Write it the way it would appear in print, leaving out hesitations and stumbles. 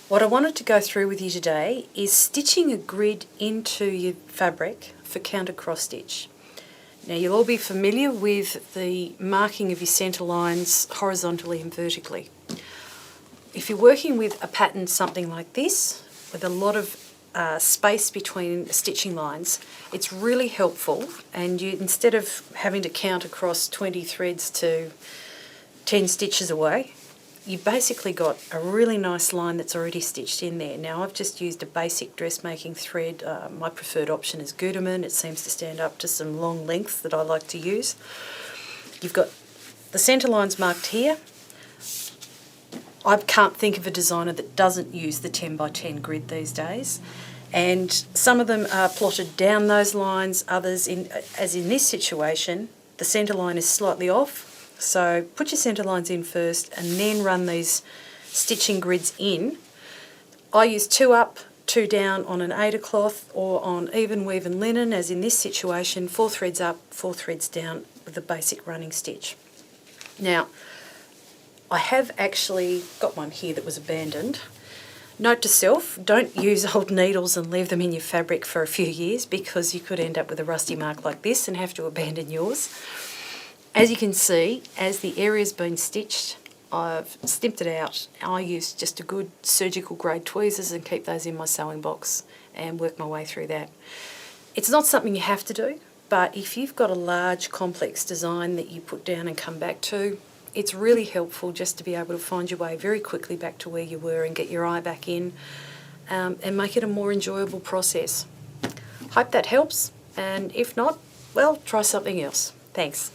What I wanted to go through with you today is stitching a grid into your fabric for counter cross stitch. Now you'll all be familiar with the marking of your centre lines horizontally and vertically. If you're working with a pattern something like this, with a lot of space between stitching lines, it's really helpful, and you, instead of having to count across 20 threads to 10 stitches away, you've basically got a really nice line that's already stitched in there. Now I've just used a basic dressmaking thread. My preferred option is Gutermann. It seems to stand up to some long lengths that I like to use. You've got the centre lines marked here. I can't think of a designer that doesn't use the 10 by 10 grid these days, and some of them are plotted down those lines, others, as in this situation, the centre line is slightly off. So put your centre lines in first and then run these stitching grids in. I use 2 up, 2 down on an Aida cloth or on even weave and linen, as in this situation, 4 threads up, 4 threads down with a basic running stitch. Now, I have actually got one here that was abandoned. Note to self, don't use old needles and leave them in your fabric for a few years, because you could end up with a rusty mark like this and have to abandon yours. As you can see, as the area's been stitched, I've snipped it out. I use just a good surgical grade tweezers and keep those in my sewing box and work my way through that. It's not something you have to do, but if you've got a large complex design that you put down and come back to, it's really helpful just to be able to find your way very quickly back to where you were and get your eye back in, and make it a more enjoyable process. Hope that helps, and if not, well, try something else. Thanks.